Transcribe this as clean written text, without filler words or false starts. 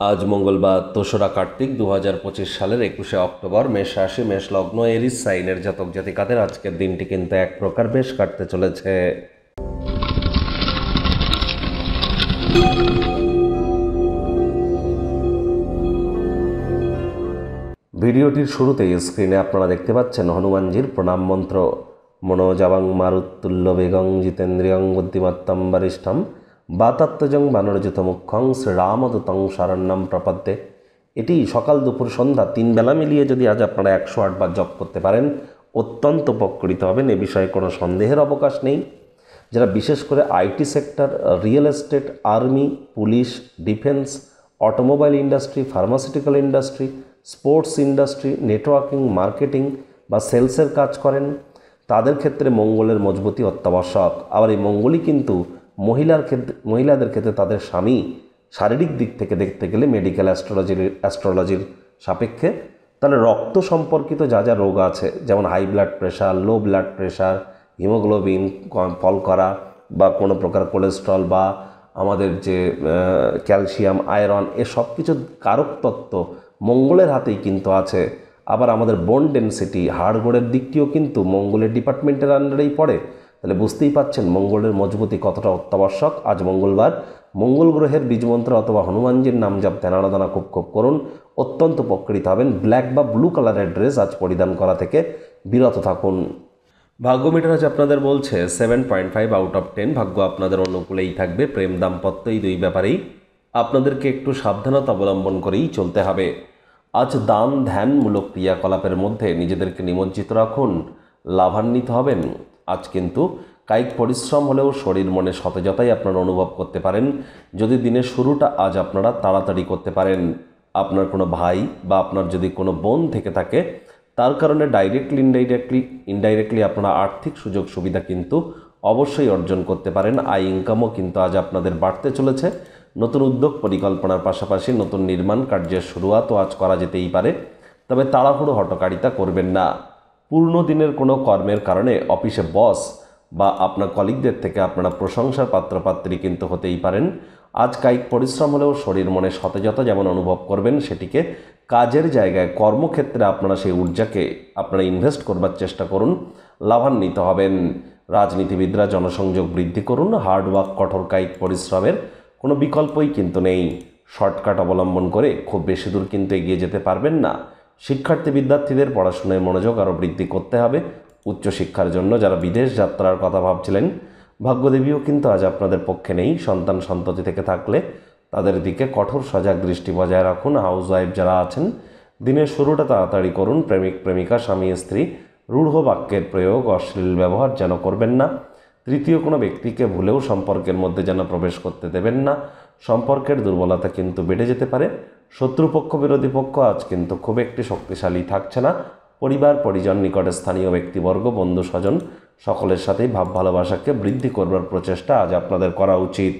আজ মঙ্গলবার ২রা কার্তিক ২০২৫ সালের ২১শে অক্টোবর। মেষ রাশি, মেষ লগ্ন, এরিস সাইনের জাতক জাতিকাদের আজকের দিনটি কিন্তু এক প্রকার বেশ কাটতে চলেছে। ভিডিওটির শুরুতেই স্ক্রিনে আপনারা দেখতে পাচ্ছেন হনুমানজির প্রণাম মন্ত্র। মনোজাবাং মারুত্তুল্য বেগং জিতেন্দ্রিয়ং বুদ্ধিমত্তম বরিষ্ঠম বাতাত্মজং বানরজিত মুখ্যং শ্রীরামদূতং শরণ্যম প্রপদ্যে। এটি সকাল দুপুর সন্ধ্যা 3 বেলা মিলিয়ে যদি আজ আপনারা 108 বার জপ করতে পারেন, অত্যন্ত উপকৃত হবেন, এ বিষয়ে কোনো সন্দেহের অবকাশ নেই। যারা বিশেষ করে IT sector, real estate, army, police, defence, automobile industry, pharmaceutical industry, sports industry, networking, marketing বা সেলসের কাজ করেন, তাদের ক্ষেত্রে মঙ্গলের মজবুতি অত্যাবশ্যক। আবার এই মঙ্গলই কিন্তু মহিলাদের ক্ষেত্রে তাদের স্বামী শারীরিক দিক থেকে দেখতে গেলে মেডিকেল অ্যাস্ট্রোলজির সাপেক্ষে তাহলে রক্ত সম্পর্কিত যা যা রোগ আছে, যেমন high blood pressure, low blood pressure, haemoglobin fall করা বা কোনো প্রকার কোলেস্ট্রল বা আমাদের যে ক্যালসিয়াম, আয়রন, এসব কিছু কারক তত্ত্ব মঙ্গলের হাতেই কিন্তু আছে। আবার আমাদের বোন ডেনসিটি, হাড়গোড়ের দিকটিও কিন্তু মঙ্গলের ডিপার্টমেন্টের আন্ডারেই পড়ে। তাহলে বুঝতেই পাচ্ছেন মঙ্গলের মজবুতি কতটা অত্যাবশ্যক। আজ মঙ্গলবার মঙ্গল গ্রহের বীজমন্ত্র অথবা হনুমানজির নাম জপ ধ্যান আরাধনা খুব করুন, অত্যন্ত উপকৃত হবেন। ব্ল্যাক বা ব্লু কালারের ড্রেস আজ পরিধান করা থেকে বিরত থাকুন। ভাগ্য মিটার আজ আপনাদের বলছে 7.5 আউট অফ 10। ভাগ্য আপনাদের অনুকূলেই থাকবে। প্রেম, দাম্পত্য এই দুই ব্যাপারেই আপনাদেরকে একটু সাবধানতা অবলম্বন করেই চলতে হবে। আজ দান ধ্যানমূলক ক্রিয়াকলাপের মধ্যে নিজেদেরকে নিমজ্জিত রাখুন, লাভান্বিত হবেন। আজ কিন্তু কায়িক পরিশ্রম হলেও শরীর মনে সতেজতাই আপনারা অনুভব করতে পারেন যদি দিনের শুরুটা আজ আপনারা তাড়াতাড়ি করতে পারেন। আপনার কোনো ভাই বা আপনার যদি কোনো বোন থেকে থাকে, তার কারণে ডাইরেক্টলি ইনডাইরেক্টলি আপনারা আর্থিক সুযোগ সুবিধা কিন্তু অবশ্যই অর্জন করতে পারেন। আয় ইনকামও কিন্তু আজ আপনাদের বাড়তে চলেছে। নতুন উদ্যোগ পরিকল্পনার পাশাপাশি নতুন নির্মাণ কার্যের শুরুয়াতও আজ করা যেতেই পারে, তবে তাড়াহুড়ো হঠকারিতা করবেন না। পূর্ণ দিনের কোনো কর্মের কারণে অফিসে বস বা আপনার কলিগদের থেকে আপনারা প্রশংসার পাত্রপাত্রী কিন্তু হতেই পারেন। আজ কায়িক পরিশ্রম হলেও শরীর মনে সতেজতা যেমন অনুভব করবেন, সেটিকে কাজের জায়গায় কর্মক্ষেত্রে আপনারা সেই ঊর্জাকে আপনারা ইনভেস্ট করবার চেষ্টা করুন, লাভান্বিত হবেন। রাজনীতিবিদরা জনসংযোগ বৃদ্ধি করুন। হার্ডওয়ার্ক, কঠোর কায়িক পরিশ্রমের কোনো বিকল্পই কিন্তু নেই। শর্টকাট অবলম্বন করে খুব বেশি দূর কিন্তু এগিয়ে যেতে পারবেন না। বিদ্যার্থীদের পড়াশোনায় মনোযোগ আরও বৃদ্ধি করতে হবে। উচ্চশিক্ষার জন্য যারা বিদেশ যাত্রার কথা ভাবছিলেন, ভাগ্যদেবীও কিন্তু আজ আপনাদের পক্ষে নেই। সন্তান সন্ততি থেকে থাকলে তাদের দিকে কঠোর সজাগ দৃষ্টি বজায় রাখুন। হাউসওয়াইফ যারা আছেন, দিনের শুরুটা তাড়াতাড়ি করুন। প্রেমিক প্রেমিকা, স্বামী স্ত্রী রূঢ় বাক্যের প্রয়োগ, অশ্লীল ব্যবহার যেন করবেন না। তৃতীয় কোনো ব্যক্তিকে ভুলেও সম্পর্কের মধ্যে যেন প্রবেশ করতে দেবেন না। সম্পর্কের দুর্বলতা কিন্তু বেড়ে যেতে পারে। শত্রুপক্ষ, বিরোধী পক্ষ আজ কিন্তু খুব একটি শক্তিশালী থাকছে না। পরিবার, পরিজন, নিকটে স্থানীয় ব্যক্তিবর্গ, বন্ধু স্বজন সকলের সাথেই ভাব ভালোবাসাকে বৃদ্ধি করবার প্রচেষ্টা আজ আপনাদের করা উচিত।